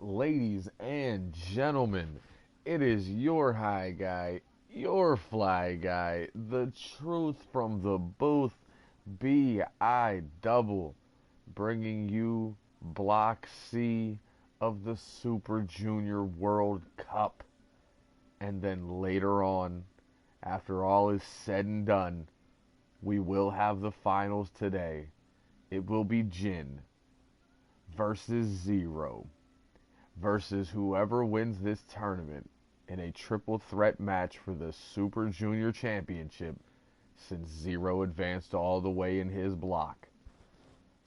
Ladies and gentlemen, it is your high guy, your fly guy, the truth from the booth, B.I. Double, bringing you Block C of the Super Junior World Cup. And then later on, after all is said and done, we will have the finals today. It will be Jin versus Zero versus whoever wins this tournament in a triple threat match for the Super Junior Championship, since Zero advanced all the way in his block.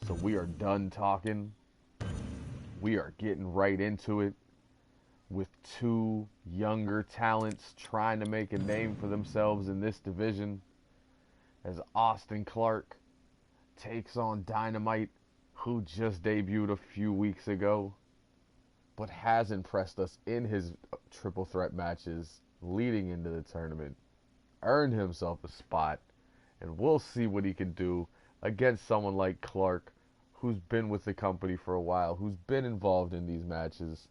So we are done talking. We are getting right into it with two younger talents trying to make a name for themselves in this division, as Austin Clark takes on Dynamite, who just debuted a few weeks ago but has impressed us in his triple threat matches leading into the tournament, earned himself a spot, and we'll see what he can do against someone like Clark, who's been with the company for a while, who's been involved in these matches.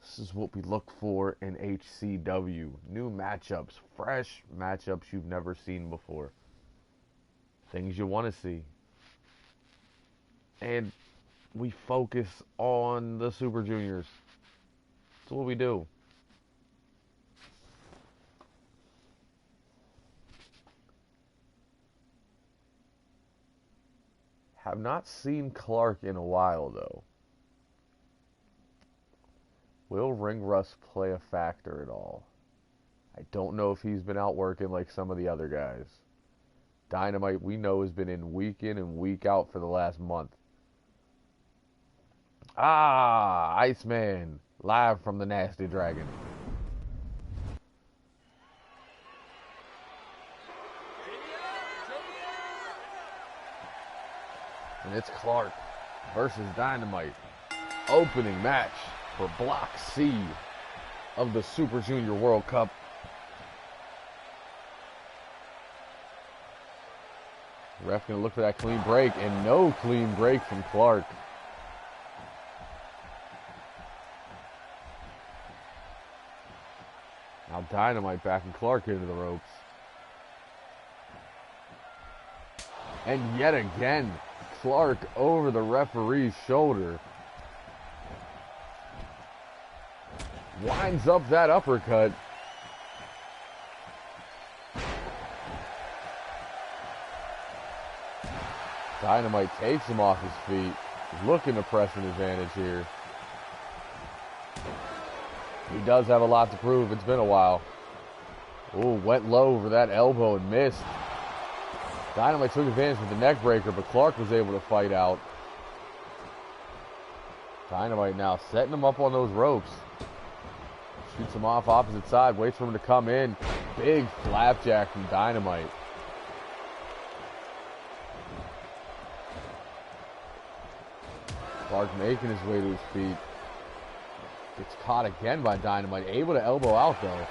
This is what we look for in HCW. New matchups, fresh matchups you've never seen before. Things you want to see. And we focus on the Super Juniors. That's what we do. Have not seen Clark in a while, though. Will ring rust play a factor at all? I don't know if he's been out working like some of the other guys. Dynamite, we know, has been in and week out for the last month. Iceman, live from the Nasty Dragon. And it's Clark versus Dynamite. Opening match for Block C of the Super Junior World Cup. Ref gonna look for that clean break, and no clean break from Clark. Now Dynamite backing Clark into the ropes. And yet again, Clark over the referee's shoulder. Winds up that uppercut. Dynamite takes him off his feet. Looking to press an advantage here. He does have a lot to prove. It's been a while. Ooh, went low over that elbow and missed. Dynamite took advantage with the neck breaker, but Clark was able to fight out. Dynamite now setting him up on those ropes. Shoots him off opposite side, waits for him to come in. Big flapjack from Dynamite. Clark making his way to his feet. Gets caught again by Dynamite. Able to elbow out, though.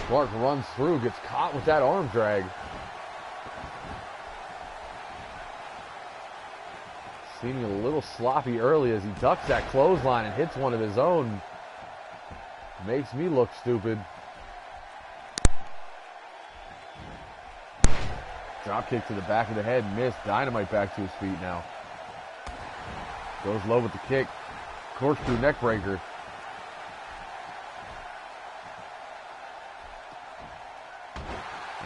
Clark runs through, gets caught with that arm drag. Seeming a little sloppy early as he ducks that clothesline and hits one of his own. Makes me look stupid. Drop kick to the back of the head, missed. Dynamite back to his feet now. Goes low with the kick. Corkscrew neck breaker.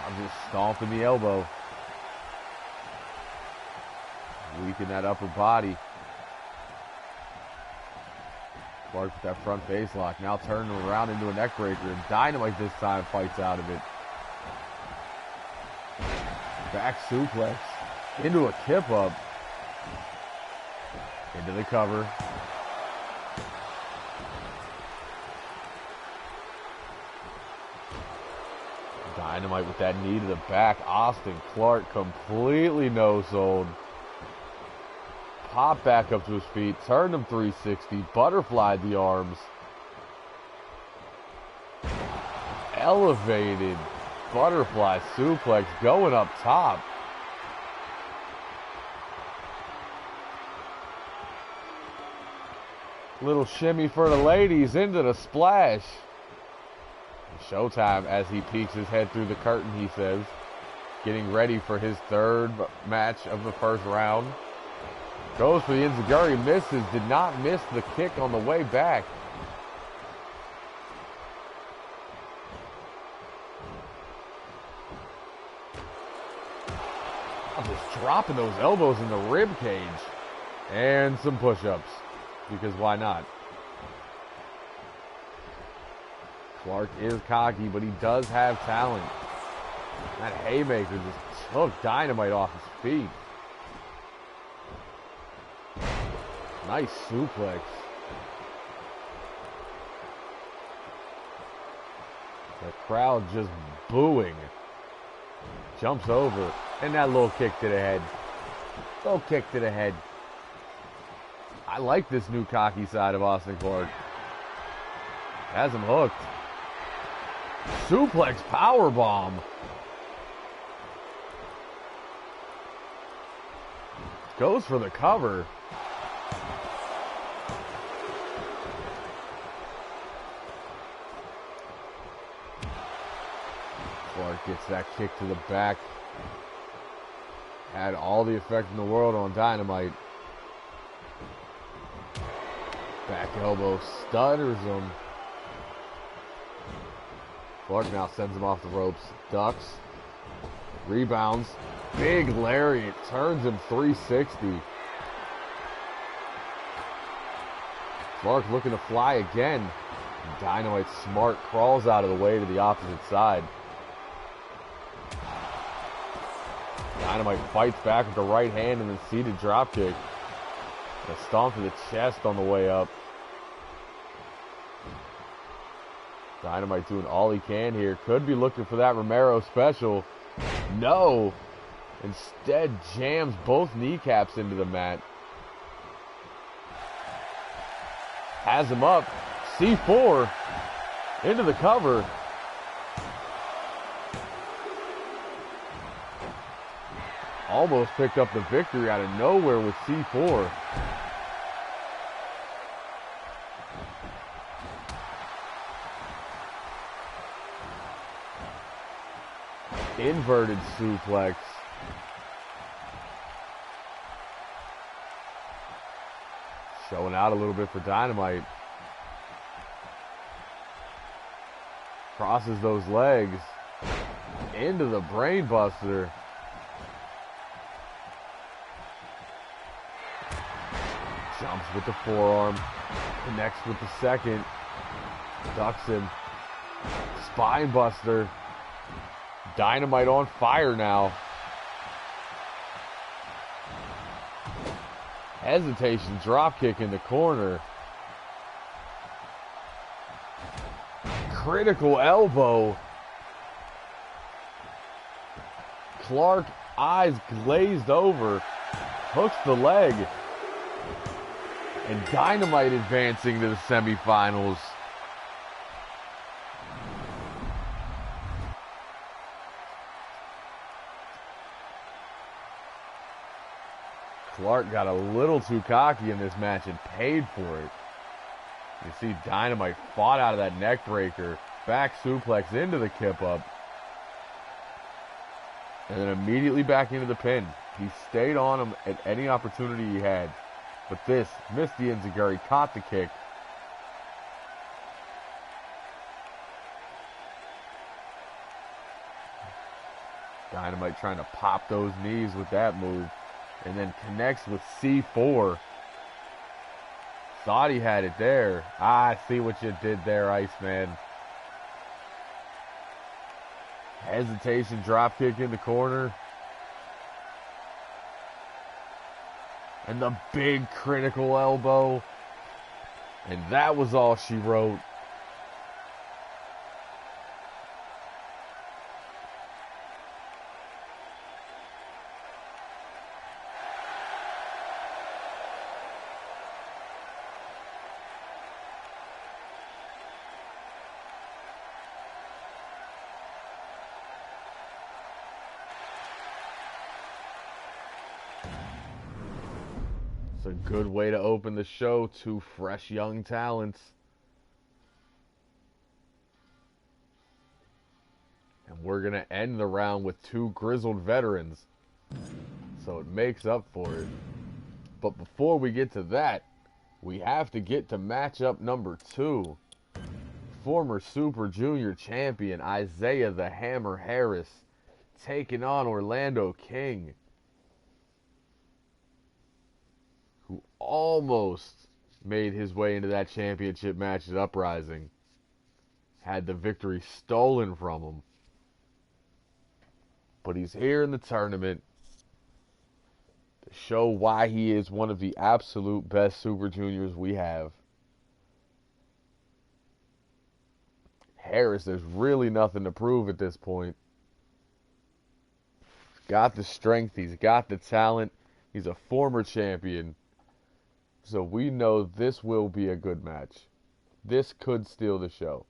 I'm just stomping the elbow. Weaken that upper body. Clark with that front face lock. Now turning around into a neck breaker. And Dynamite this time fights out of it. Back suplex. Into a kip up. Into the cover. Dynamite with that knee to the back. Austin Clark completely no-sold. Popped back up to his feet. Turned him 360. Butterflied the arms. Elevated butterfly suplex going up top. Little shimmy for the ladies into the splash. Showtime as he peeks his head through the curtain, he says. Getting ready for his third match of the first round. Goes for the enziguri, misses, did not miss the kick on the way back. Just dropping those elbows in the rib cage. And some push-ups, because why not? Clark is cocky, but he does have talent. That haymaker just took Dynamite off his feet. Nice suplex. The crowd just booing. Jumps over. And that little kick to the head. Little kick to the head. I like this new cocky side of Austin Clark. Has him hooked. Suplex powerbomb. Goes for the cover. Clark gets that kick to the back. Had all the effect in the world on Dynamite. Back elbow stutters him. Clark now sends him off the ropes. Ducks. Rebounds. Big lariat. Turns him 360. Clark looking to fly again. Dynamite smart crawls out of the way to the opposite side. Dynamite fights back with the right hand and then seated dropkick. A stomp to the chest on the way up. Dynamite doing all he can here. Could be looking for that Romero special. No. Instead jams both kneecaps into the mat. Has him up. C4 into the cover. Almost picked up the victory out of nowhere with C4. Inverted suplex. Showing out a little bit for Dynamite. Crosses those legs. Into the brain buster. Jumps with the forearm. Connects with the second. Ducks him. Spine buster. Dynamite on fire now. Hesitation dropkick in the corner. Critical elbow. Clark, eyes glazed over. Hooks the leg. And Dynamite advancing to the semifinals. Clark got a little too cocky in this match and paid for it. You see Dynamite fought out of that neck breaker. Back suplex into the kip up. And then immediately back into the pin. He stayed on him at any opportunity he had. But this, missed the enziguri, caught the kick. Dynamite trying to pop those knees with that move. And then connects with C4. Thought he had it there. I see what you did there, Iceman. Hesitation dropkick in the corner. And the big critical elbow. And that was all she wrote. It's a good way to open the show. Two fresh young talents. And we're going to end the round with two grizzled veterans. So it makes up for it. But before we get to that, we have to get to matchup number 2. Former Super Junior champion Isaiah the Hammer Harris taking on Orlando King, who almost made his way into that championship match at Uprising. Had the victory stolen from him. But he's here in the tournament to show why he is one of the absolute best Super Juniors we have. Harris, there's really nothing to prove at this point. He's got the strength, he's got the talent, he's a former champion. So we know this will be a good match. This could steal the show.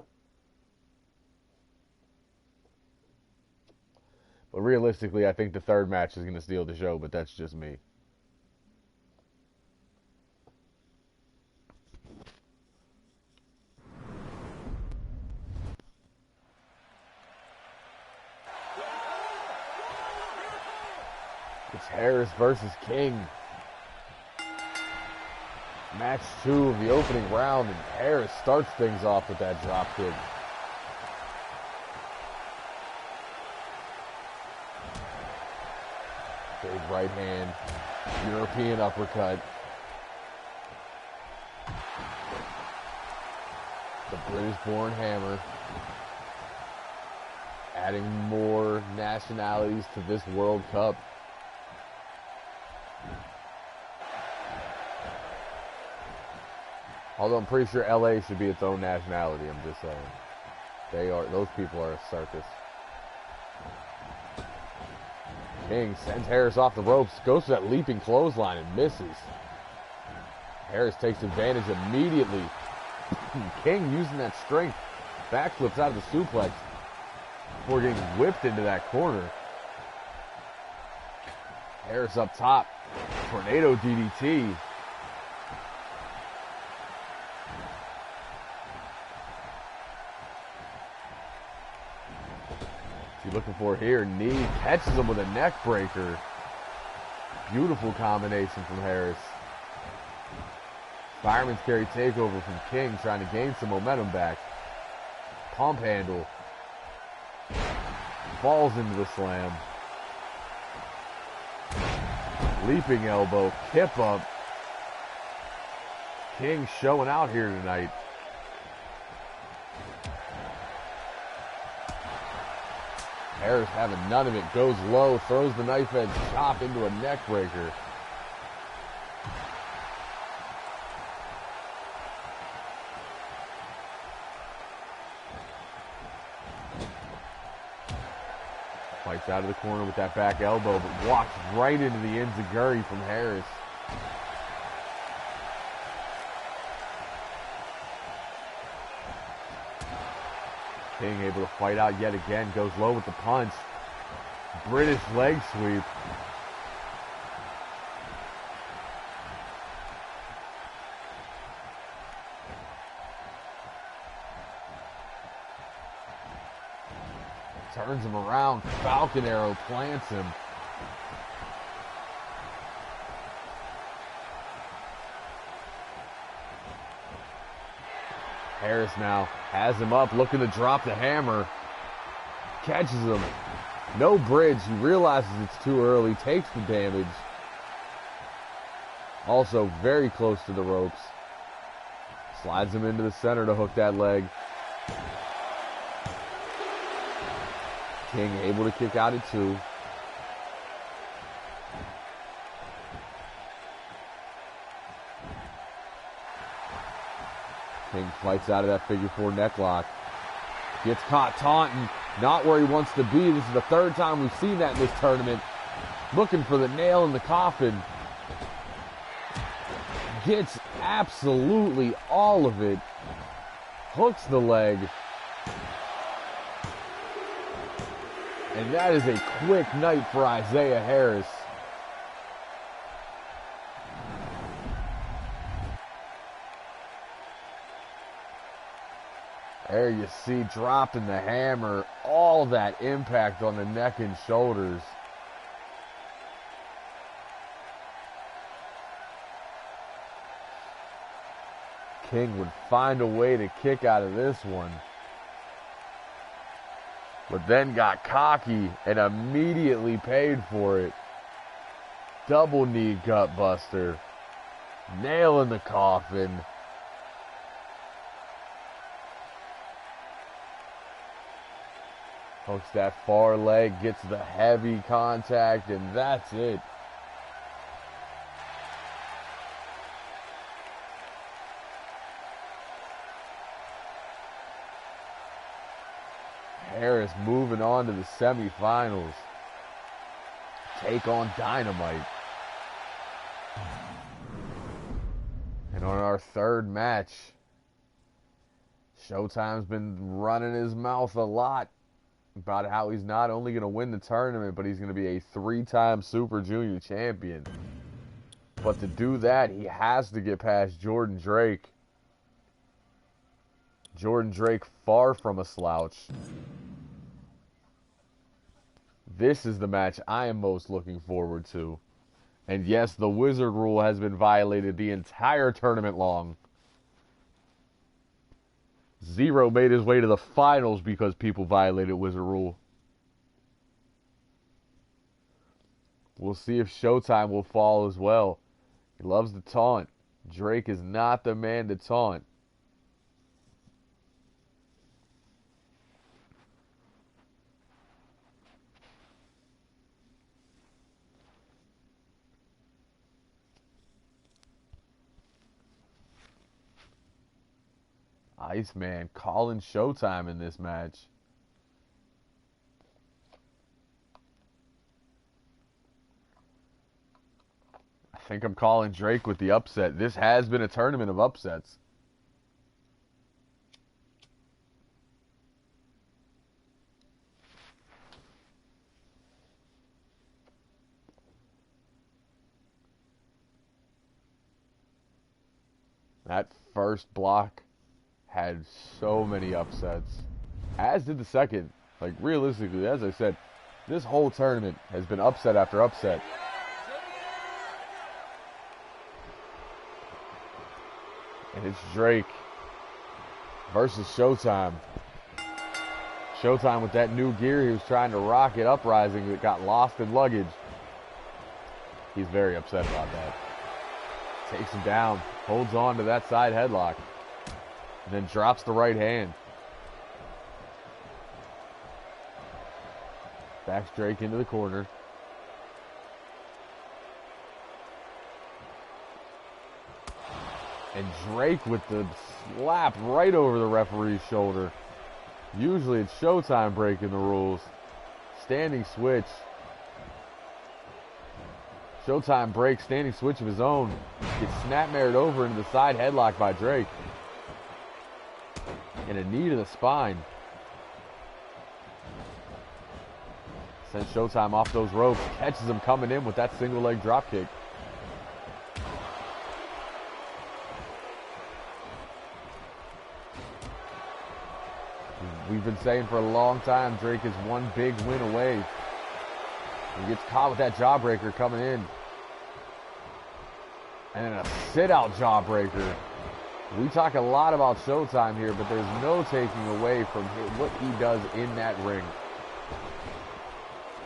But realistically, I think the third match is going to steal the show, but that's just me. It's Harris versus King. Match 2 of the opening round, and Harris starts things off with that drop kick. Big right hand, European uppercut. The British-born Hammer. Adding more nationalities to this World Cup. Although I'm pretty sure LA should be its own nationality, I'm just saying. Those people are a circus. King sends Harris off the ropes, goes for that leaping clothesline and misses. Harris takes advantage immediately. King using that strength, backflips out of the suplex before getting whipped into that corner. Harris up top, tornado DDT. What's he looking for here? Knee, catches him with a neck breaker. Beautiful combination from Harris. Fireman's carry takeover from King, trying to gain some momentum back. Pump handle. Falls into the slam. Leaping elbow, kip up. King showing out here tonight. Harris having none of it, goes low, throws the knife edge chop into a neck breaker. Fights out of the corner with that back elbow, but walks right into the enziguri from Harris. King able to fight out yet again, goes low with the punch. British leg sweep. Turns him around, Falcon Arrow plants him. Harris now has him up, looking to drop the hammer. Catches him. No bridge. He realizes it's too early, takes the damage. Also very close to the ropes. Slides him into the center to hook that leg. King able to kick out at 2. King fights out of that figure 4 necklock. Gets caught taunting. Not where he wants to be. This is the 3rd time we've seen that in this tournament. Looking for the nail in the coffin. Gets absolutely all of it. Hooks the leg. And that is a quick night for Isaiah Harris. There you see dropping the hammer, all that impact on the neck and shoulders. King would find a way to kick out of this one. But then got cocky and immediately paid for it. Double knee gut buster. Nail in the coffin. Hooks that far leg, gets the heavy contact, and that's it. Harris moving on to the semifinals. Take on Dynamite. And on our third match, Showtime's been running his mouth a lot about how he's not only going to win the tournament, but he's going to be a 3-time Super Junior champion. But to do that, he has to get past Jordan Drake. Jordan Drake, far from a slouch. This is the match I am most looking forward to. And yes, the Wizard rule has been violated the entire tournament long. Zero made his way to the finals because people violated Wizard rule. We'll see if Showtime will fall as well. He loves to taunt. Drake is not the man to taunt. Iceman calling Showtime in this match. I think I'm calling Drake with the upset. This has been a tournament of upsets. That first block had so many upsets, as did the second. Like, realistically, as I said, this whole tournament has been upset after upset. And it's Drake versus Showtime. Showtime with that new gear he was trying to rock at Uprising that got lost in luggage. He's very upset about that. Takes him down, holds on to that side headlock. And then drops the right hand. Backs Drake into the corner. And Drake with the slap right over the referee's shoulder. Usually it's Showtime breaking the rules. Standing switch. Showtime breaks, standing switch of his own. Gets snapmared over into the side headlock by Drake. And a knee to the spine. Sends Showtime off those ropes. Catches him coming in with that single leg drop kick. We've been saying for a long time Drake is one big win away. He gets caught with that jawbreaker coming in. And then a sit-out jawbreaker. We talk a lot about Showtime here, but there's no taking away from what he does in that ring.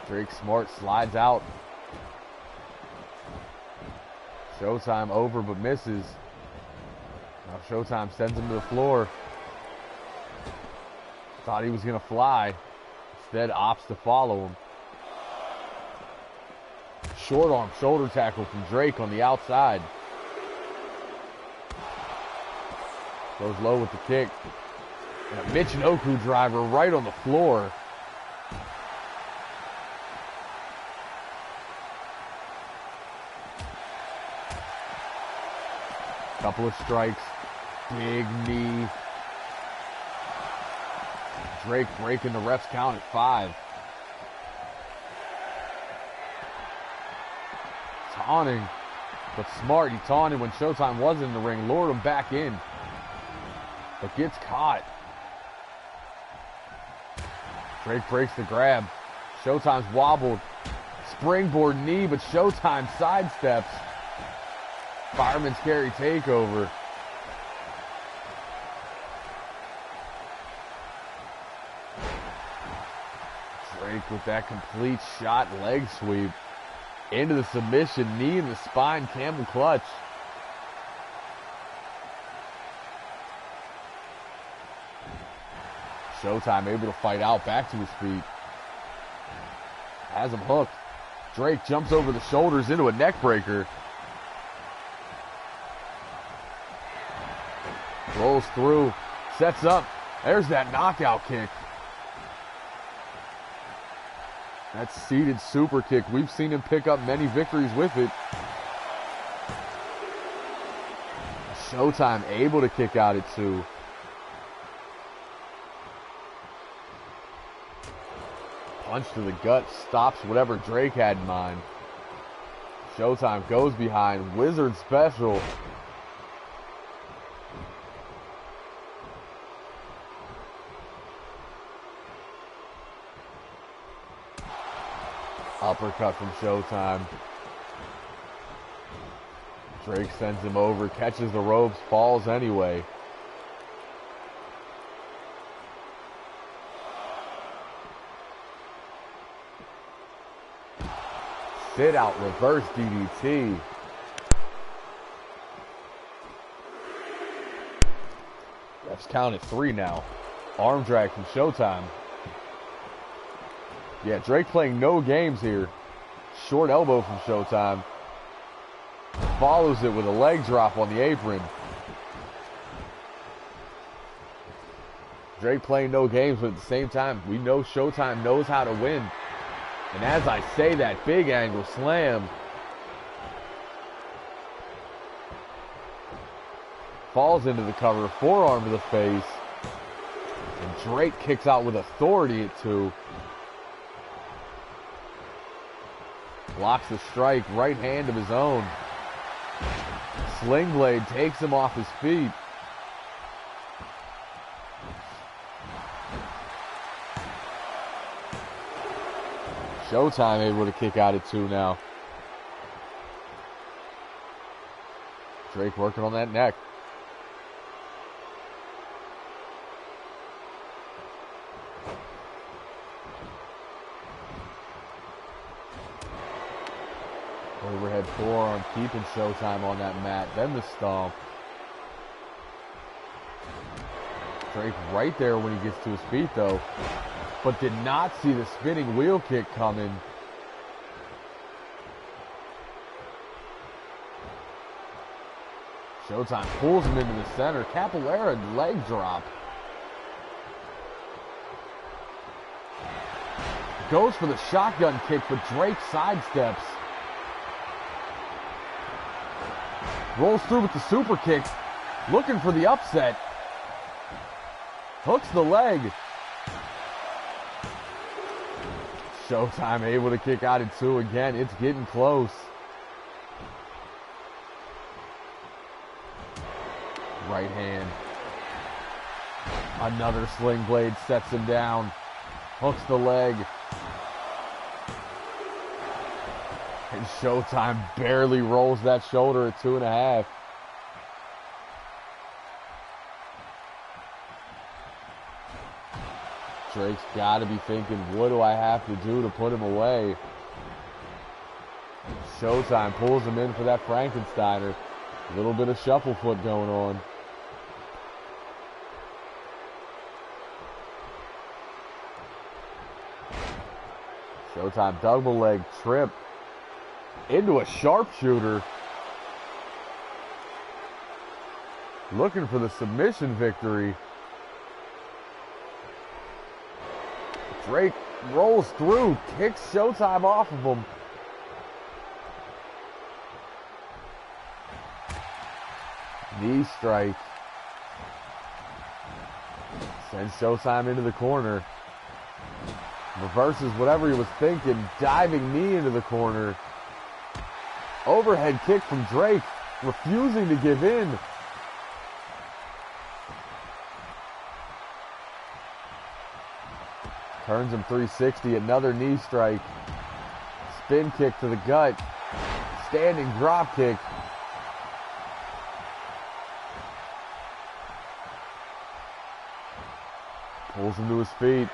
Drake smart, slides out. Showtime over but misses. Now Showtime sends him to the floor. Thought he was going to fly. Instead opts to follow him. Short arm shoulder tackle from Drake on the outside. Goes low with the kick. And a Michinoku driver right on the floor. Couple of strikes. Big knee. Drake breaking the ref's count at 5. Taunting. But smart. He taunted when Showtime was in the ring. Lured him back in. But gets caught. Drake breaks the grab. Showtime's wobbled. Springboard knee, but Showtime sidesteps. Fireman's carry takeover. Drake with that complete shot leg sweep. Into the submission, knee in the spine, camel clutch. Showtime able to fight out, back to his feet. Has him hooked. Drake jumps over the shoulders into a neck breaker. Rolls through, sets up. There's that knockout kick. That seated super kick. We've seen him pick up many victories with it. Showtime able to kick out at 2. Punch to the gut stops whatever Drake had in mind. Showtime goes behind. Wizard special. Uppercut from Showtime. Drake sends him over, catches the ropes, falls anyway. Sit out, reverse DDT. Refs count at 3 now. Arm drag from Showtime. Yeah, Drake playing no games here. Short elbow from Showtime. Follows it with a leg drop on the apron. Drake playing no games, but at the same time, we know Showtime knows how to win. And as I say that, big angle slam. Falls into the cover, forearm to the face. And Drake kicks out with authority at 2. Blocks the strike, right hand of his own. Sling blade takes him off his feet. Showtime able to kick out at 2 now. Drake working on that neck. Overhead forearm, keeping Showtime on that mat. Then the stomp. Drake right there when he gets to his feet though. But did not see the spinning wheel kick coming. Showtime pulls him into the center. Capoeira leg drop. Goes for the shotgun kick, but Drake sidesteps. Rolls through with the super kick. Looking for the upset. Hooks the leg. Showtime able to kick out at 2 again. It's getting close. Right hand. Another sling blade sets him down. Hooks the leg. And Showtime barely rolls that shoulder at 2.5. Drake's got to be thinking, what do I have to do to put him away? Showtime pulls him in for that Frankensteiner. A little bit of shuffle foot going on. Showtime double leg trip into a sharpshooter. Looking for the submission victory. Drake rolls through, kicks Showtime off of him. Knee strike. Sends Showtime into the corner. Reverses whatever he was thinking. Diving knee into the corner. Overhead kick from Drake. Refusing to give in. Turns him 360, another knee strike. Spin kick to the gut. Standing drop kick. Pulls him to his feet.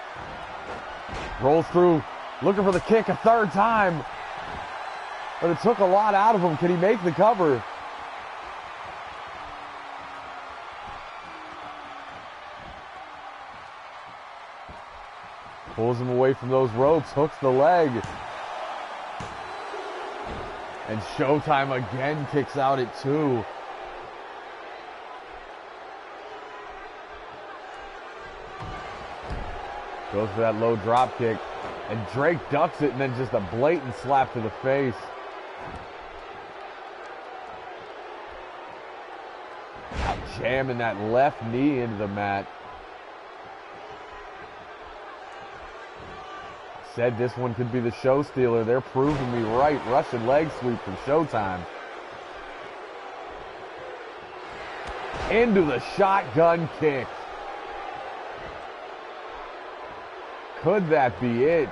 Rolls through. Looking for the kick a third time. But it took a lot out of him. Can he make the cover? Pulls him away from those ropes. Hooks the leg. And Showtime again kicks out at 2. Goes for that low drop kick. And Drake ducks it and then just a blatant slap to the face. Jamming that left knee into the mat. Said this one could be the show stealer. They're proving me right. Russian leg sweep from Showtime. Into the shotgun kick. Could that be it?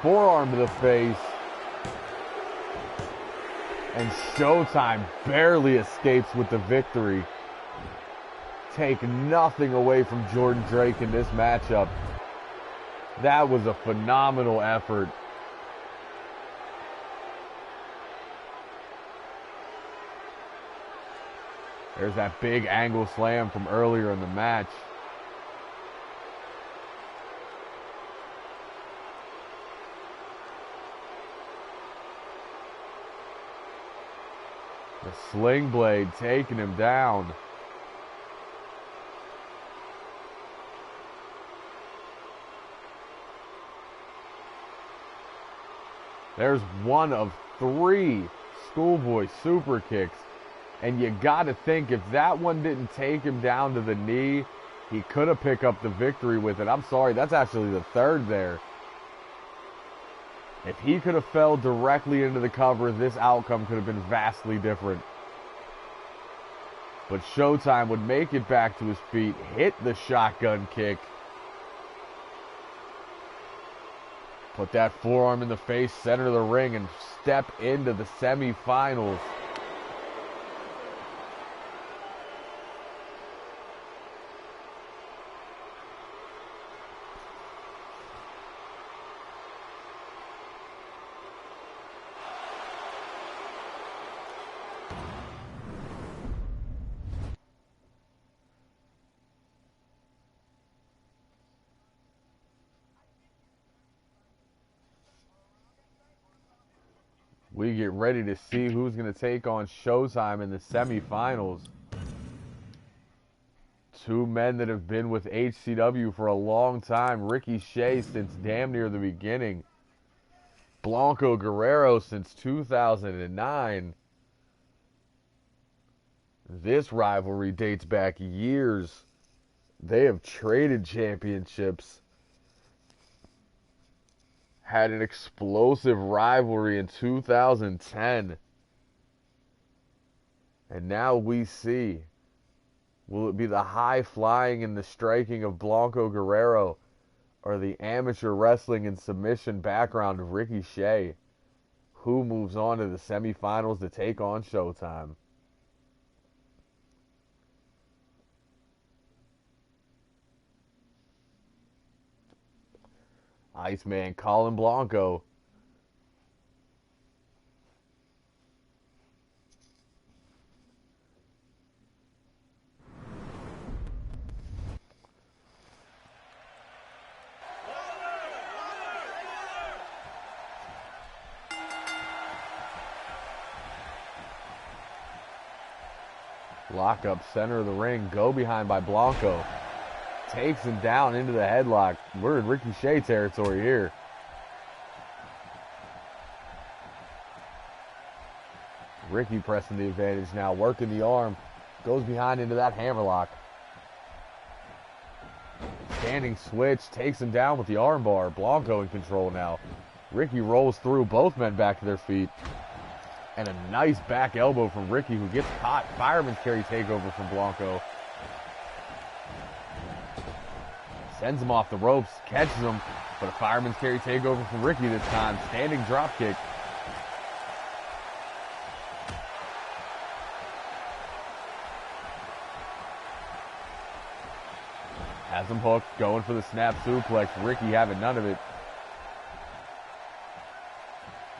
Forearm to the face. And Showtime barely escapes with the victory. Take nothing away from Jordan Drake in this matchup. That was a phenomenal effort. There's that big angle slam from earlier in the match. The sling blade taking him down. There's one of 3 schoolboy super kicks. And you got to think if that one didn't take him down to the knee, he could have picked up the victory with it. I'm sorry, that's actually the 3rd there. If he could have fell directly into the cover, this outcome could have been vastly different. But Showtime would make it back to his feet, hit the shotgun kick. Put that forearm in the face, center of the ring, and step into the semifinals. We get ready to see who's going to take on Showtime in the semifinals. 2 men that have been with HCW for a long time. Ricky Shea since damn near the beginning. Blanco Guerrero since 2009. This rivalry dates back years. They have traded championships. Had an explosive rivalry in 2010. And now we see, will it be the high flying and the striking of Blanco Guerrero or the amateur wrestling and submission background of Ricky Shea? Who moves on to the semifinals to take on Showtime? Iceman calling Blanco. Lock up center of the ring. Go behind by Blanco. Takes him down into the headlock. We're in Ricky Shea territory here. Ricky pressing the advantage now. Working the arm. Goes behind into that hammerlock. Standing switch. Takes him down with the armbar. Blanco in control now. Ricky rolls through. Both men back to their feet. And a nice back elbow from Ricky, who gets caught. Fireman's carry takeover from Blanco. Sends him off the ropes, catches him, but a fireman's carry takeover from Ricky this time. Standing drop kick. Has him hooked, going for the snap suplex. Ricky having none of it.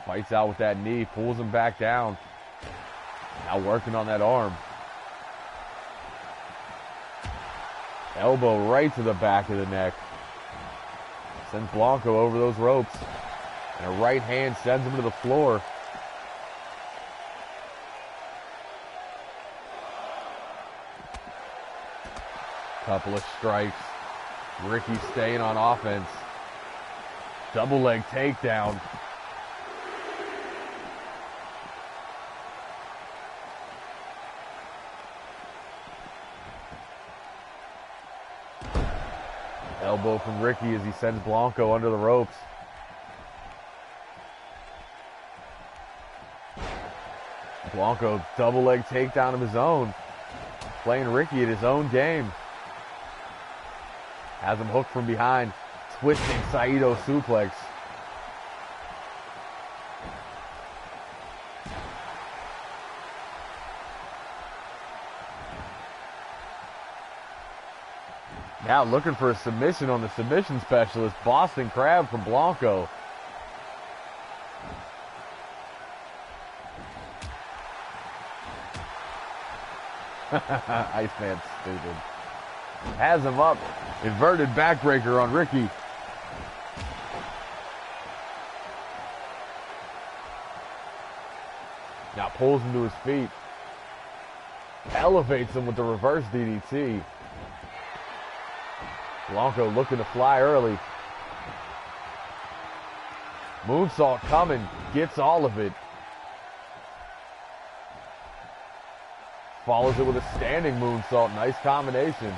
Fights out with that knee, pulls him back down. Now working on that arm. Elbow right to the back of the neck. Sends Blanco over those ropes. And a right hand sends him to the floor. Couple of strikes. Ricky staying on offense. Double leg takedown. Elbow from Ricky as he sends Blanco under the ropes. Blanco double leg takedown of his own. Playing Ricky at his own game. Has him hooked from behind. Twisting Saito suplex. Now looking for a submission on the submission specialist. Boston Crab from Blanco. Iceman's stupid. Has him up. Inverted backbreaker on Ricky. Now pulls him to his feet. Elevates him with the reverse DDT. Blanco looking to fly early. Moonsault coming. Gets all of it. Follows it with a standing moonsault. Nice combination.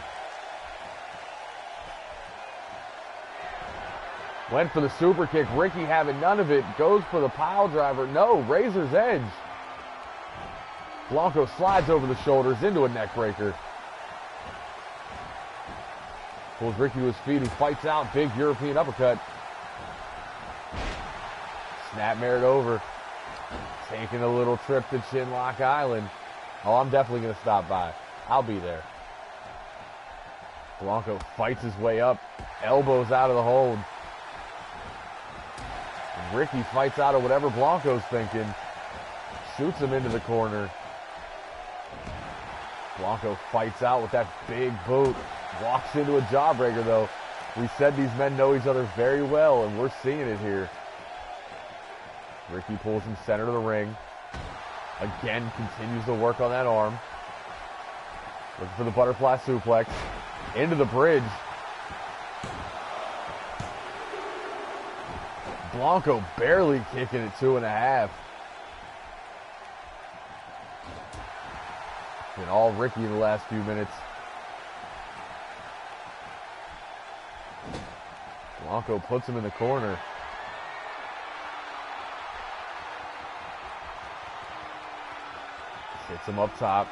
Went for the super kick. Ricky having none of it. Goes for the pile driver. No, razor's edge. Blanco slides over the shoulders into a neck breaker. Pulls Ricky to his feet. He fights out. Big European uppercut. Snapmare it over. Taking a little trip to Chinlock Island. Oh, I'm definitely going to stop by. I'll be there. Blanco fights his way up. Elbows out of the hold. And Ricky fights out of whatever Blanco's thinking. Shoots him into the corner. Blanco fights out with that big boot. Walks into a jawbreaker, though. We said these men know each other very well, and we're seeing it here. Ricky pulls him center of the ring. Again, continues to work on that arm. Looking for the butterfly suplex. Into the bridge. Blanco barely kicking at 2.5. Been all Ricky in the last few minutes. Blanco puts him in the corner. Hits him up top.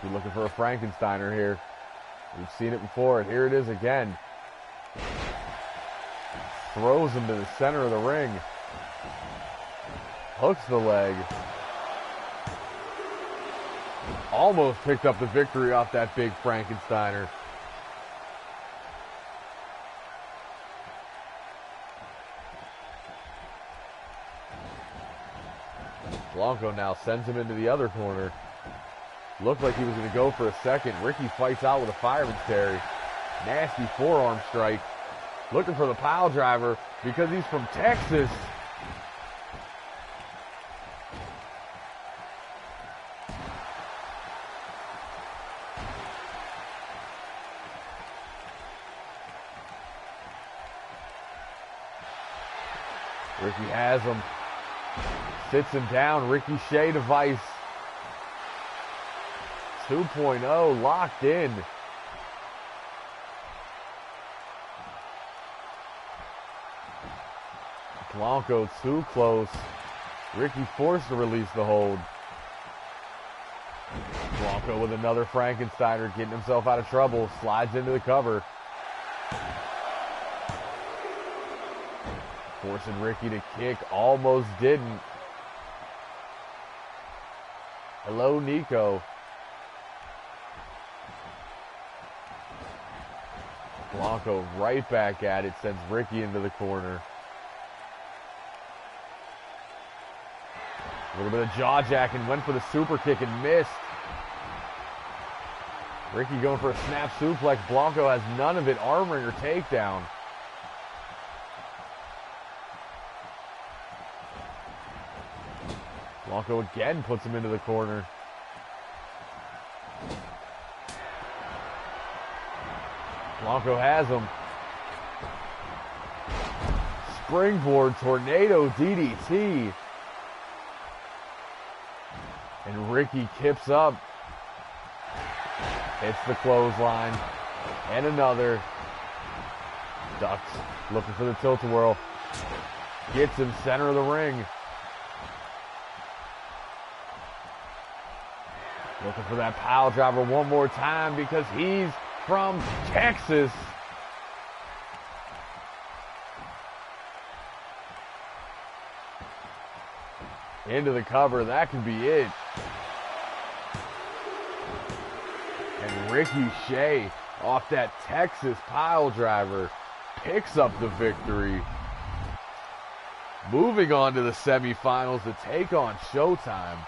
You're looking for a Frankensteiner here. We've seen it before, and here it is again. Throws him to the center of the ring. Hooks the leg. Almost picked up the victory off that big Frankensteiner. Blanco now sends him into the other corner. Looked like he was going to go for a second. Ricky fights out with a fireman's carry. Nasty forearm strike. Looking for the pile driver because he's from Texas. Ricky has him. Sits him down. Ricochet device. 2.0 locked in. Blanco too close. Ricky forced to release the hold. Blanco with another Frankensteiner, getting himself out of trouble. Slides into the cover. Forcing Ricky to kick, almost didn't. Hello, Nico. Blanco right back at it, sends Ricky into the corner. A little bit of jaw jacking, went for the super kick and missed. Ricky going for a snap suplex. Blanco has none of it, armring or takedown. Blanco again puts him into the corner. Blanco has him. Springboard tornado DDT. And Ricky kips up. Hits the clothesline. And another. Ducks. Looking for the tilt-a-whirl. Gets him center of the ring. Looking for that pile driver one more time because he's from Texas. Into the cover, that could be it. And Ricky Shea, off that Texas pile driver, picks up the victory. Moving on to the semifinals to take on Showtime.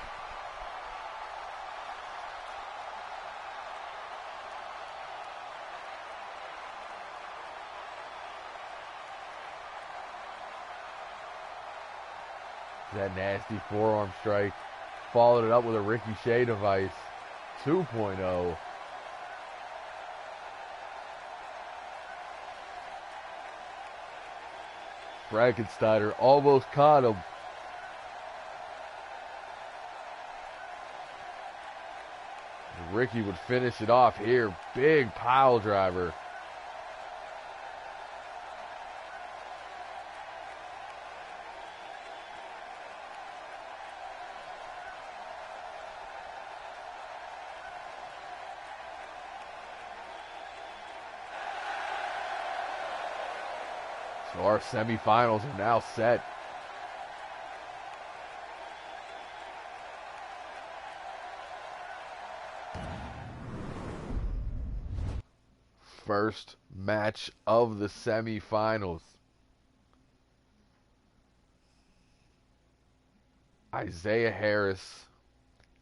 That nasty forearm strike. Followed it up with a Ricky Shea device. 2.0. Frankensteiner almost caught him. Ricky would finish it off here. Big pile driver. So our semifinals are now set. First match of the semifinals. Isaiah Harris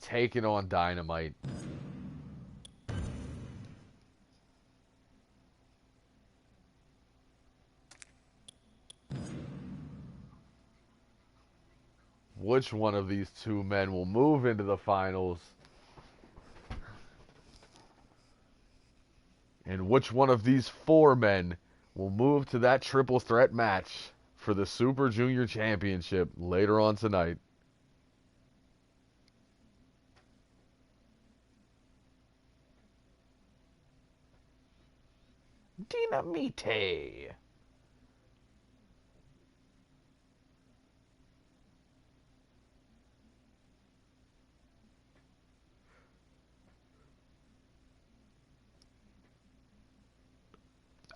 taking on Dynamite. Which one of these two men will move into the finals? And which one of these four men will move to that triple threat match for the Super Junior Championship later on tonight? Dynamite.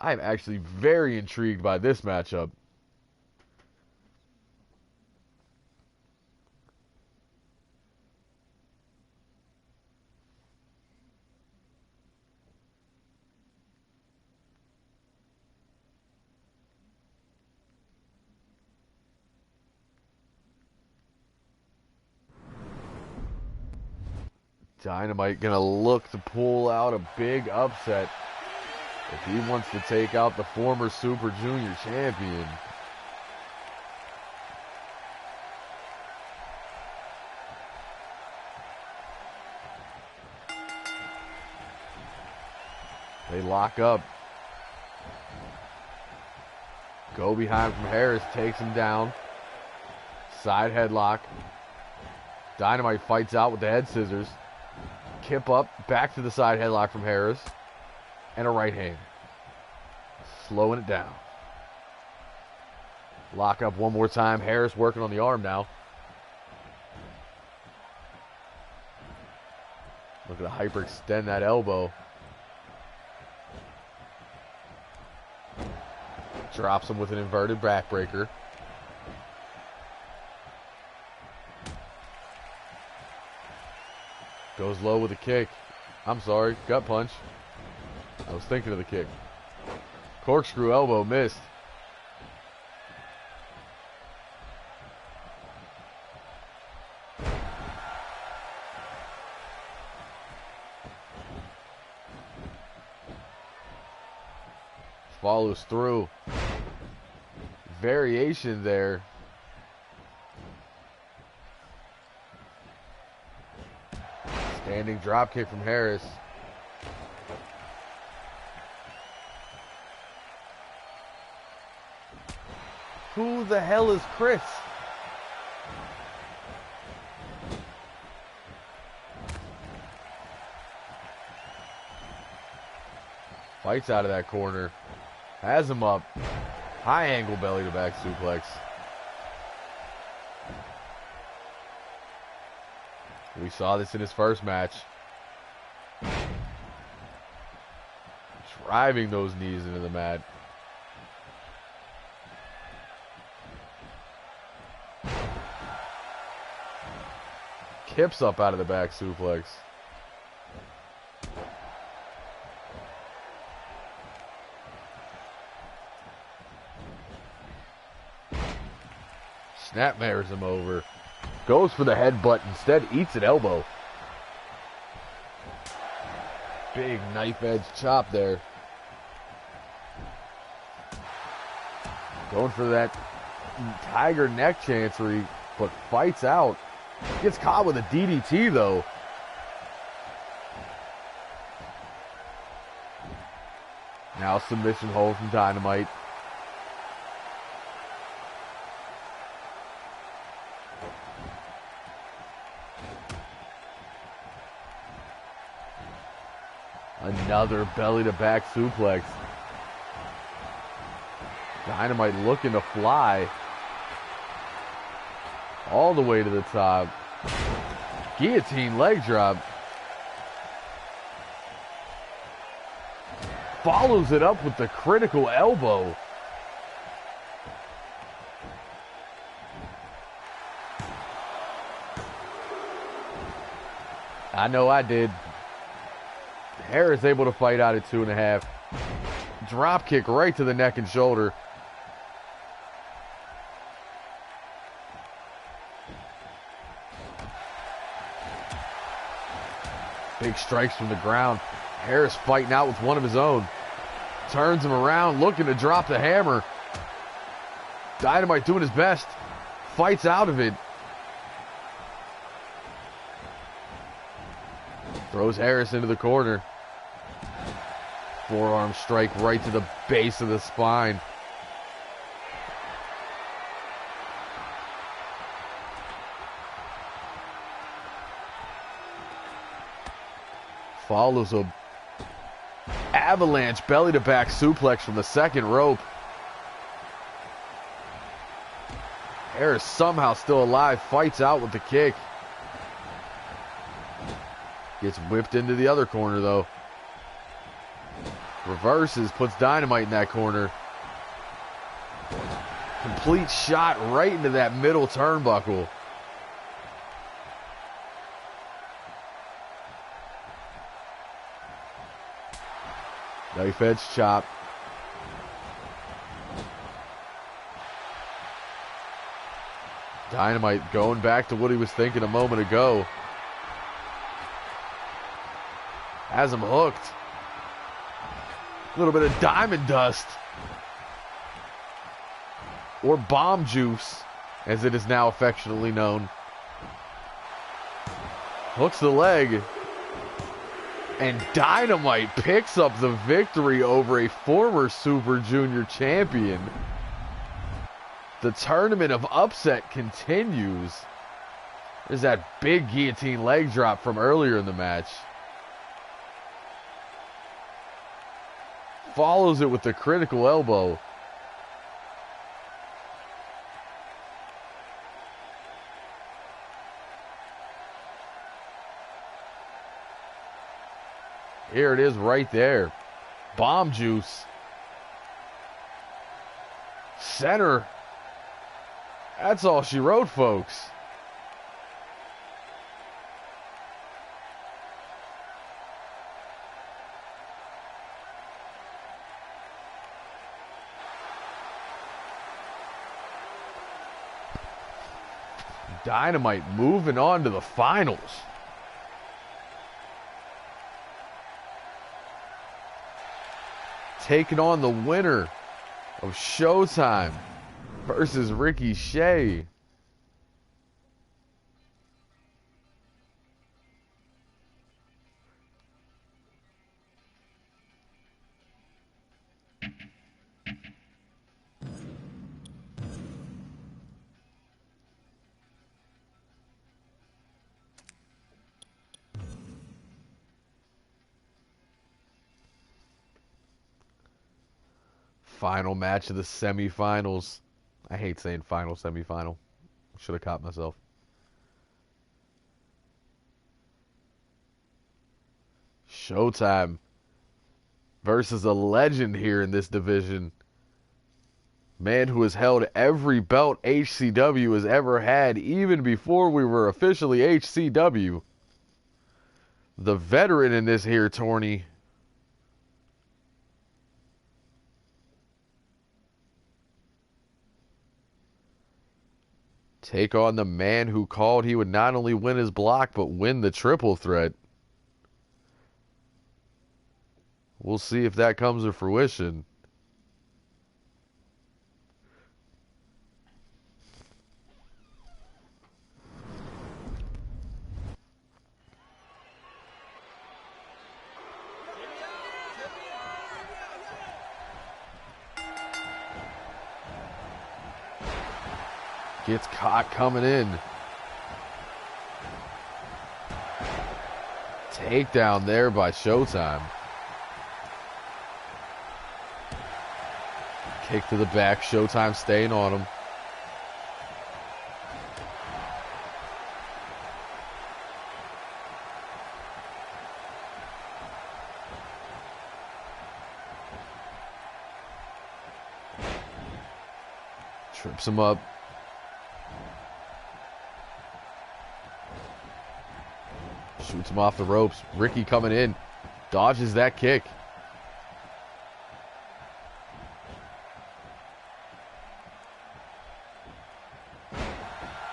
I'm actually very intrigued by this matchup. Dynamite gonna look to pull out a big upset if he wants to take out the former Super Junior champion. They lock up. Go behind from Harris, takes him down. Side headlock. Dynamite fights out with the head scissors. Kip up, back to the side headlock from Harris. And a right hand. Slowing it down. Lock up one more time. Harris working on the arm now. Looking to hyperextend that elbow. Drops him with an inverted backbreaker. Goes low with a kick. I'm sorry, gut punch. I was thinking of the kick. Corkscrew elbow missed. Follows through. Variation there. Standing drop kick from Harris. Who the hell is Chris? Fights out of that corner. Has him up. High angle belly to back suplex. We saw this in his first match. Driving those knees into the mat. Kips up out of the back suplex. Snapmares him over. Goes for the headbutt, instead eats an elbow. Big knife edge chop there. Going for that tiger neck chancery, but fights out. Gets caught with a DDT though. Now submission hold from Dynamite. Another belly-to-back suplex. Dynamite looking to fly. All the way to the top. Guillotine leg drop. Follows it up with the critical elbow. I know I did. Harris able to fight out at 2.5. Drop kick right to the neck and shoulder. Big strikes from the ground. Harris fighting out with one of his own. Turns him around, looking to drop the hammer. Dynamite doing his best. Fights out of it. Throws Harris into the corner. Forearm strike right to the base of the spine. Follows a avalanche belly to back suplex from the second rope. Harris somehow still alive, fights out with the kick. Gets whipped into the other corner though. Reverses, puts Dynamite in that corner. Complete shot right into that middle turnbuckle. Knife edge chop. Dynamite going back to what he was thinking a moment ago. Has him hooked. A little bit of diamond dust. Or bomb juice, as it is now affectionately known. Hooks the leg. And Dynamite picks up the victory over a former Super Junior champion. The tournament of upset continues. There's that big guillotine leg drop from earlier in the match. Follows it with the critical elbow. Here it is right there. Bomb juice. Center. That's all she wrote, folks. Dynamite moving on to the finals. Taking on the winner of Showtime versus Ricky Shea. Final match of the semifinals. I hate saying final semifinal. Should have caught myself. Showtime versus a legend here in this division. Man who has held every belt HCW has ever had, even before we were officially HCW. The veteran in this here tourney. Take on the man who called he would not only win his block, but win the triple threat. We'll see if that comes to fruition. Gets caught coming in. Takedown there by Showtime. Kick to the back. Showtime staying on him. Trips him up. Shoots him off the ropes. Ricky coming in. Dodges that kick.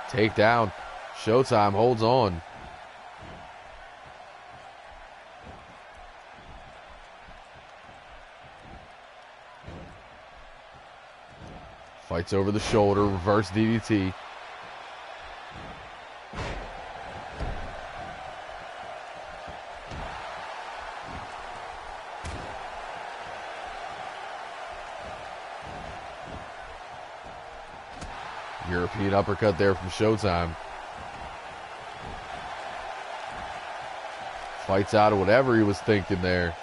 Takedown. Showtime holds on. Fights over the shoulder. Reverse DDT. European uppercut there from Showtime. Fights out of whatever he was thinking there.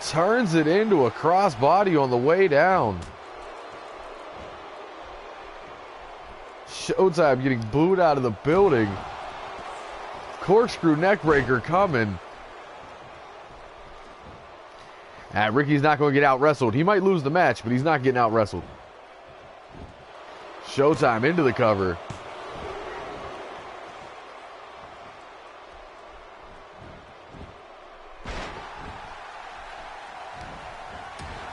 Turns it into a crossbody on the way down. Showtime getting booed out of the building. Corkscrew neckbreaker coming. Ricky's not going to get out wrestled. He might lose the match, but he's not getting out wrestled. Showtime into the cover.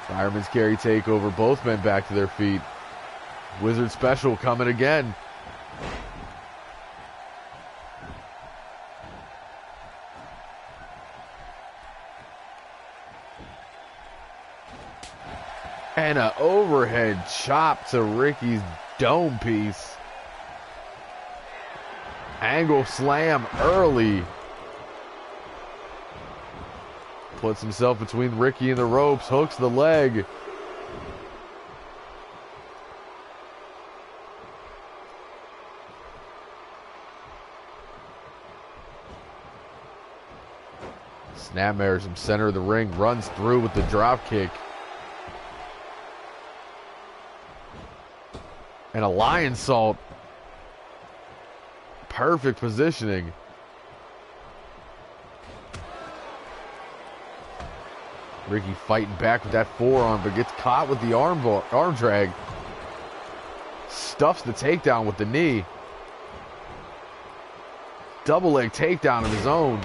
Fireman's carry takeover. Both men back to their feet. Wizard special coming again. And an overhead chop to Ricky's dome piece. Angle slam early. Puts himself between Ricky and the ropes. Hooks the leg. Snapmares from center of the ring. Runs through with the drop kick. And a lion salt. Perfect positioning. Ricky fighting back with that forearm, but gets caught with the arm drag. Stuffs the takedown with the knee. Double leg takedown of his own.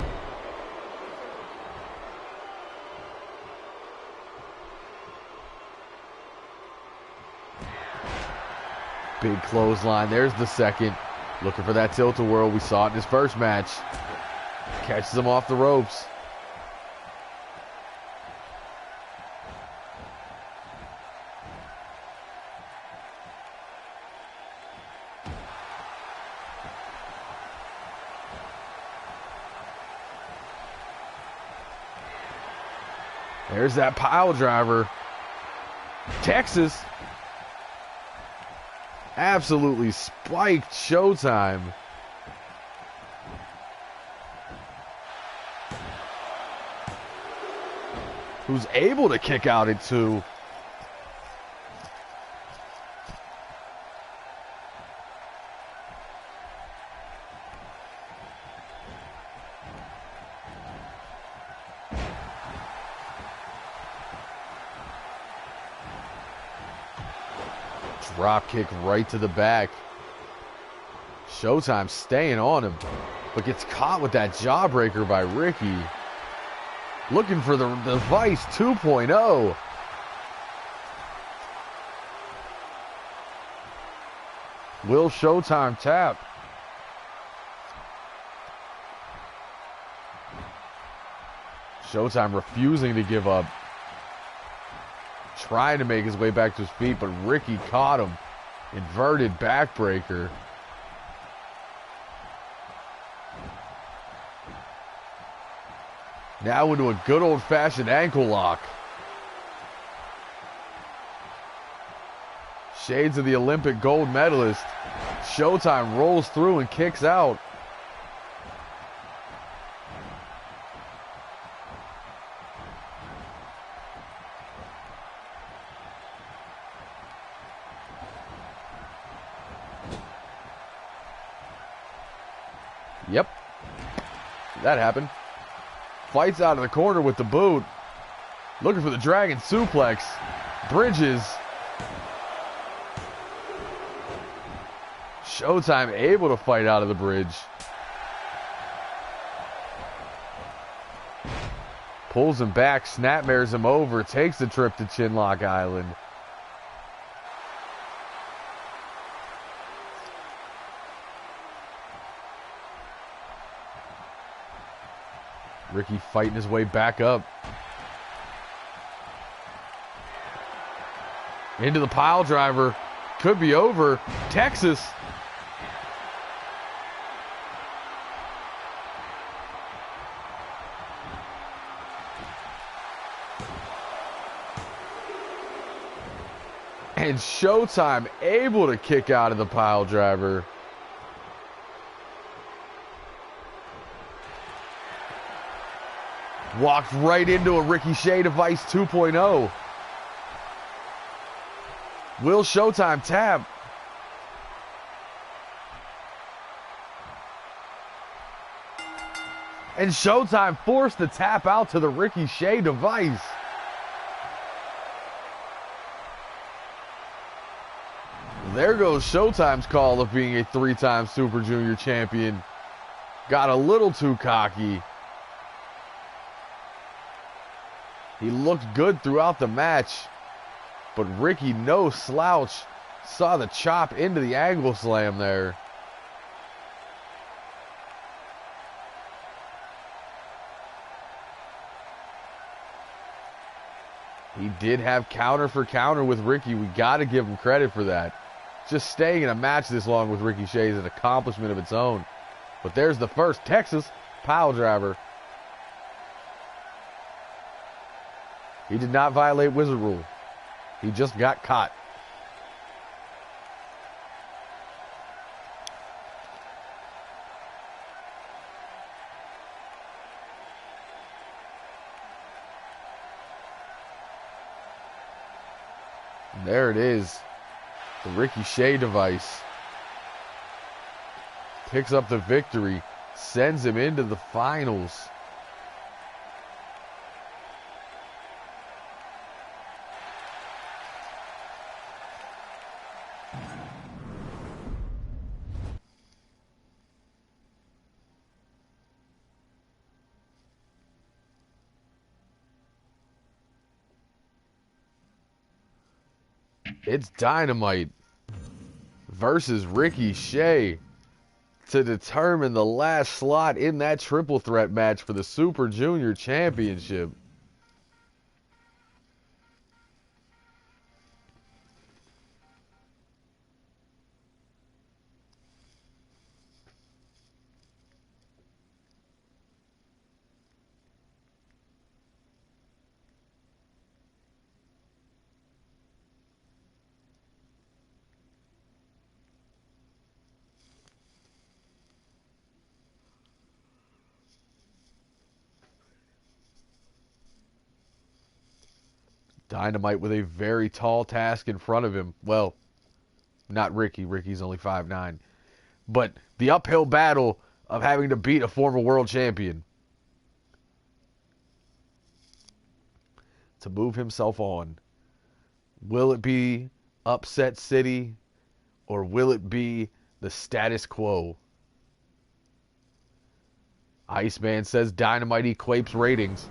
Big clothesline. There's the second. Looking for that tilt-a-whirl. We saw it in his first match. Catches him off the ropes. There's that pile driver. Texas. Absolutely spiked Showtime. Who's able to kick out at 2. Drop kick right to the back. Showtime staying on him, but gets caught with that jawbreaker by Ricky. Looking for the device 2.0. Will Showtime tap? Showtime refusing to give up. Trying to make his way back to his feet, but Ricky caught him. Inverted backbreaker. Now into a good old-fashioned ankle lock. Shades of the Olympic gold medalist. Showtime rolls through and kicks out. Yep. That happened. Fights out of the corner with the boot. Looking for the dragon suplex. Bridges. Showtime able to fight out of the bridge. Pulls him back, snapmares him over, takes the trip to Chinlock Island. Ricky fighting his way back up. Into the pile driver. Could be over. Texas. And Showtime able to kick out of the pile driver. Walked right into a Ricochet device 2.0. Will Showtime tap? And Showtime forced the tap out to the Ricochet device. There goes Showtime's call of being a 3-time Super Junior champion. Got a little too cocky. He looked good throughout the match, but Ricky, no slouch, saw the chop into the angle slam there. He did have counter for counter with Ricky. We got to give him credit for that. Just staying in a match this long with Ricochet is an accomplishment of its own. But there's the first Texas pile driver. He did not violate Wizard Rule. He just got caught. And there it is. The Ricochet device. Picks up the victory. Sends him into the finals. It's Dynamite versus Ricky Shea to determine the last slot in that triple threat match for the Super Junior Championship. Dynamite with a very tall task in front of him. Well, not Ricky. Ricky's only 5'9". But the uphill battle of having to beat a former world champion to move himself on. Will it be Upset City or will it be the status quo? Iceman says Dynamite equates ratings.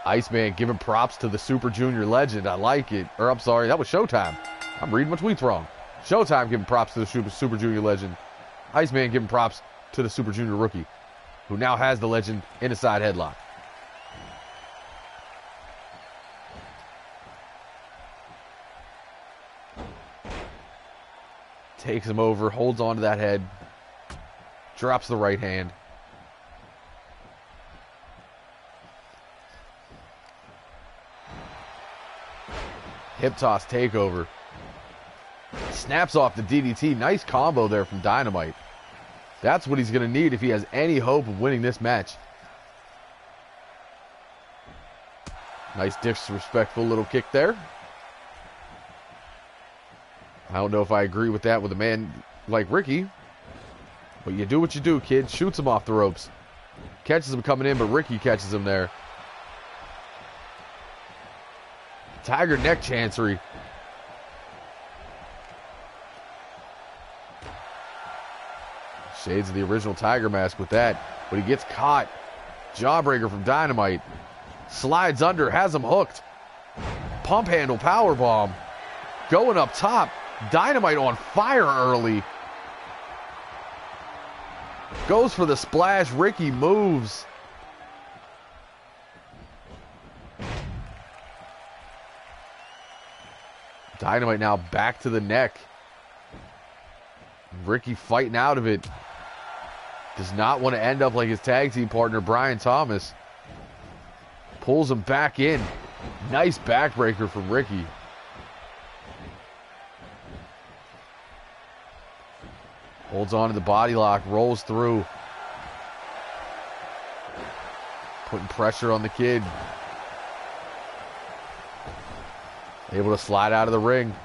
Iceman giving props to the Super Junior legend. I like it. Or, I'm sorry, that was Showtime. I'm reading my tweets wrong. Showtime giving props to the Super Junior legend. Iceman giving props to the Super Junior rookie, who now has the legend in a side headlock. Takes him over, holds on to that head, drops the right hand. Hip toss takeover. Snaps off the DDT. Nice combo there from Dynamite. That's what he's going to need if he has any hope of winning this match. Nice disrespectful little kick there. I don't know if I agree with that with a man like Ricky. But you do what you do, kid. Shoots him off the ropes. Catches him coming in, but Ricky catches him there. Tiger neck chancery. Shades of the original Tiger mask with that. But he gets caught. Jawbreaker from Dynamite. Slides under, has him hooked. Pump handle powerbomb. Going up top. Dynamite on fire early. Goes for the splash. Ricky moves. Dynamite now back to the neck. Ricky fighting out of it. Does not want to end up like his tag team partner, Brian Thomas. Pulls him back in. Nice backbreaker from Ricky. Holds on to the body lock, rolls through. Putting pressure on the kid. Able to slide out of the ring.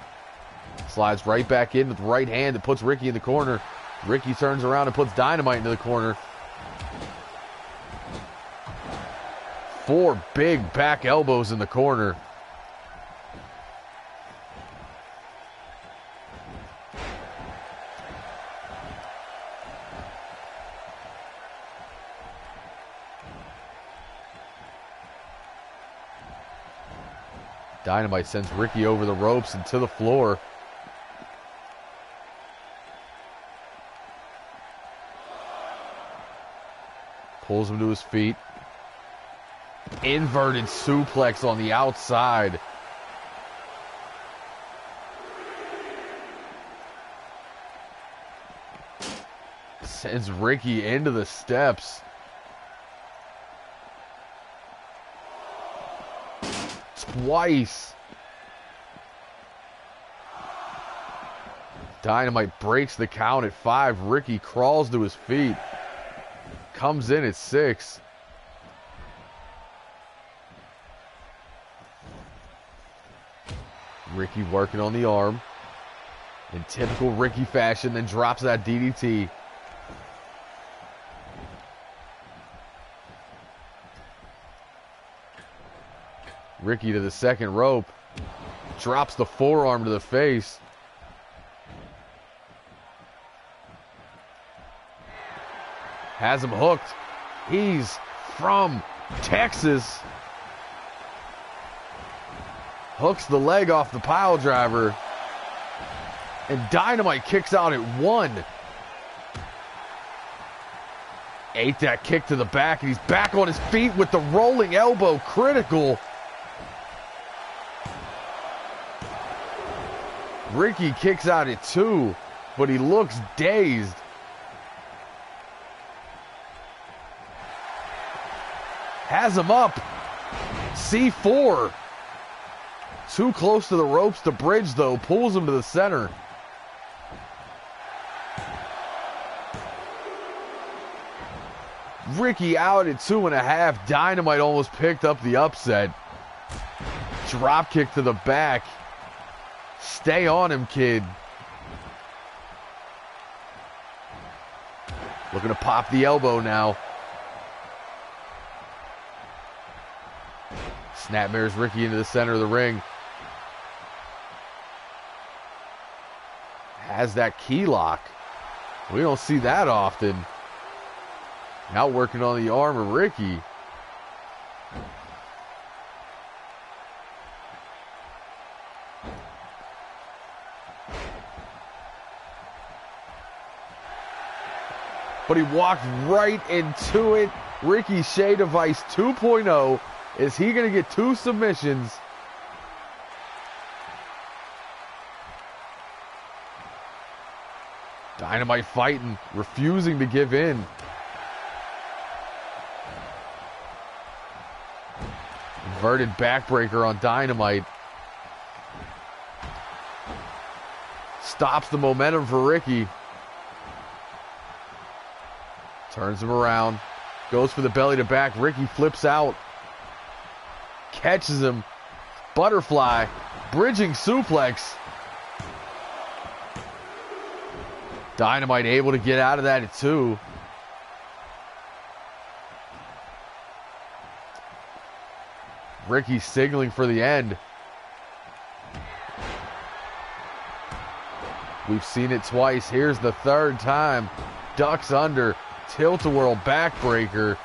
Slides right back in with the right hand that puts Ricky in the corner. Ricky turns around and puts Dynamite into the corner. 4 big back elbows in the corner. Dynamite sends Ricky over the ropes and to the floor. Pulls him to his feet. Inverted suplex on the outside. Sends Ricky into the steps. Twice. Dynamite breaks the count at 5. Ricky crawls to his feet. Comes in at 6. Ricky working on the arm. In typical Ricky fashion, then drops that DDT. Ricky to the second rope. Drops the forearm to the face. Has him hooked. He's from Texas. Hooks the leg off the pile driver. And Dynamite kicks out at 1. Ate that kick to the back, and he's back on his feet with the rolling elbow. Critical. Ricky kicks out at 2, but he looks dazed. Has him up. C4. Too close to the ropes to bridge, though. Pulls him to the center. Ricky out at 2.5. Dynamite almost picked up the upset. Drop kick to the back. Stay on him, kid. Looking to pop the elbow now. Snapmares Ricky into the center of the ring. Has that key lock. We don't see that often. Now working on the arm of Ricky. But he walked right into it. Ricky Shea Device 2.0. Is he going to get 2 submissions? Dynamite fighting, refusing to give in. Inverted backbreaker on Dynamite. Stops the momentum for Ricky. Turns him around. Goes for the belly to back. Ricky flips out. Catches him. Butterfly. Bridging suplex. Dynamite able to get out of that at 2. Ricky signaling for the end. We've seen it twice. Here's the 3rd time. Ducks under. Tilt-a-whirl backbreaker.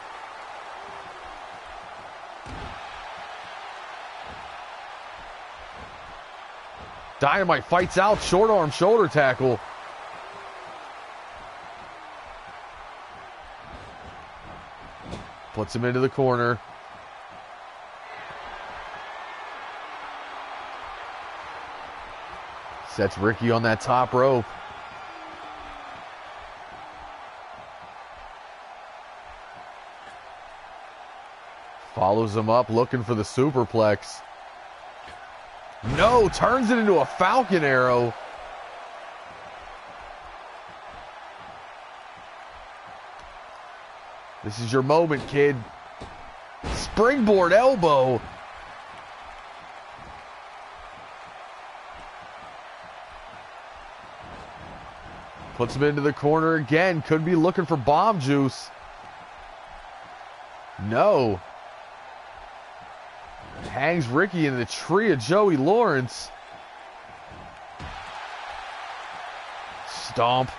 Dynamite fights out. Short arm shoulder tackle. Puts him into the corner. Sets Ricky on that top rope. Follows him up, looking for the superplex. No, turns it into a Falcon Arrow. This is your moment, kid. Springboard elbow. Puts him into the corner again. Could be looking for bomb juice. No. Hangs Ricky in the tree of Joey Lawrence. Stomp.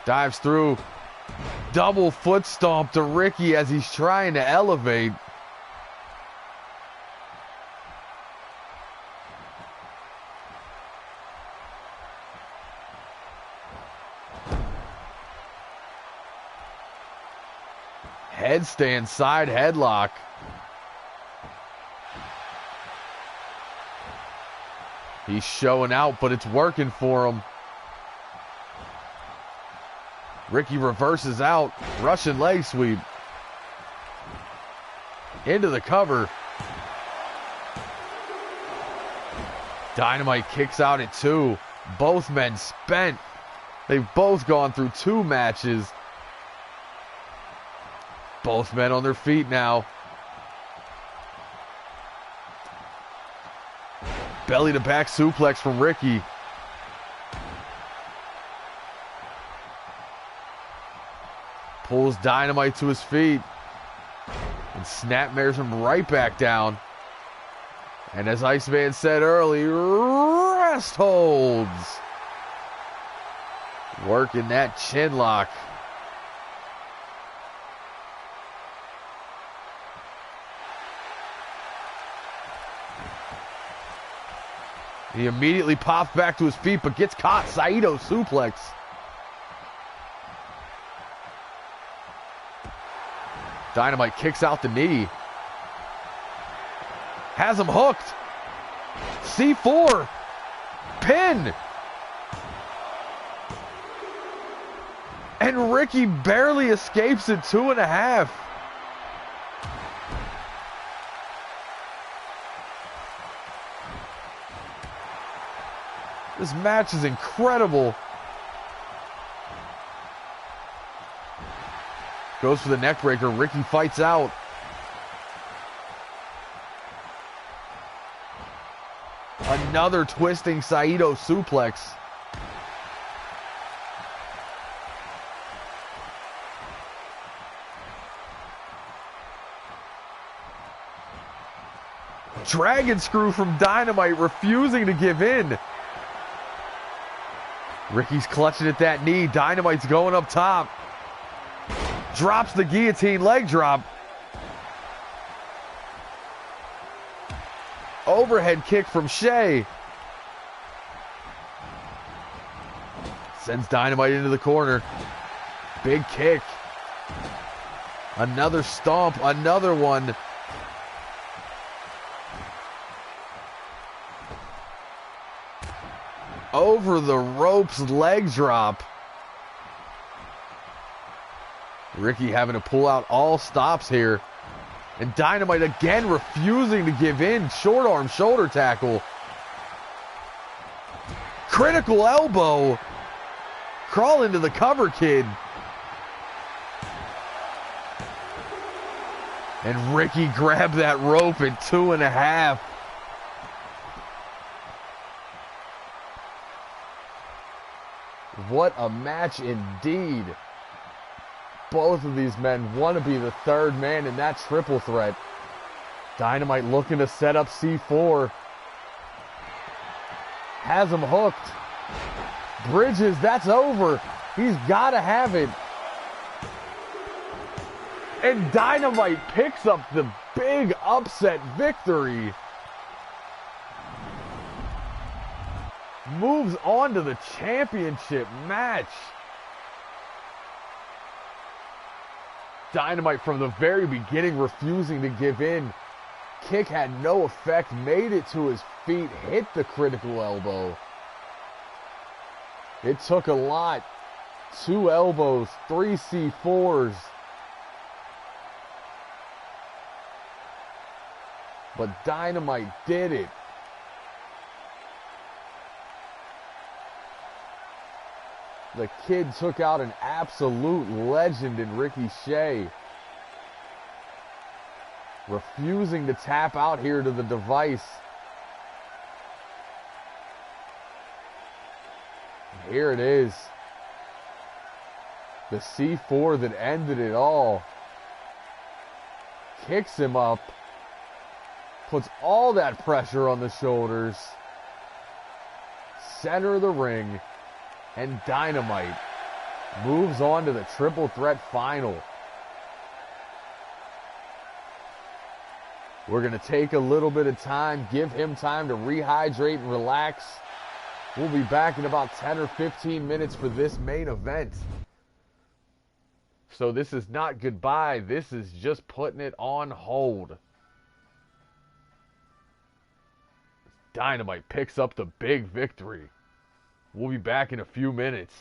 Dives through. Double foot stomp to Ricky as he's trying to elevate. Headstand side headlock. He's showing out, but it's working for him. Ricky reverses out. Russian leg sweep. Into the cover. Dynamite kicks out at 2. Both men spent. They've both gone through 2 matches. Both men on their feet now. Belly to back suplex from Ricky. Pulls Dynamite to his feet. And Snapmares him right back down. And as Iceman said earlier, rest holds. Working that chin lock. He immediately pops back to his feet, but gets caught. Saito suplex. Dynamite kicks out the knee. Has him hooked. C4. Pin. And Ricky barely escapes at 2.5. This match is incredible. Goes for the neck breaker. Ricky fights out. Another twisting Saito suplex. Dragon screw from Dynamite, refusing to give in. Ricky's clutching at that knee. Dynamite's going up top. Drops the guillotine leg drop. Overhead kick from Shea. Sends Dynamite into the corner. Big kick. Another stomp. Another one. Over the ropes leg drop. Ricky having to pull out all stops here. And Dynamite again refusing to give in. Short arm shoulder tackle. Critical elbow. Crawl into the cover, kid. And Ricky grabbed that rope at 2.5. What a match indeed. Both of these men want to be the third man in that triple threat. Dynamite looking to set up C4. Has him hooked. Bridges, that's over. He's got to have it. And Dynamite picks up the big upset victory. Moves on to the championship match. Dynamite from the very beginning refusing to give in. Kick had no effect, made it to his feet, hit the critical elbow. It took a lot. 2 elbows, 3 C4s. But Dynamite did it. The kid took out an absolute legend in Ricky Shea. Refusing to tap out here to the device. And here it is. The C4 that ended it all. Kicks him up. Puts all that pressure on the shoulders. Center of the ring. And Dynamite moves on to the triple threat final. We're going to take a little bit of time, give him time to rehydrate and relax. We'll be back in about 10 or 15 minutes for this main event. So this is not goodbye. This is just putting it on hold. Dynamite picks up the big victory. We'll be back in a few minutes.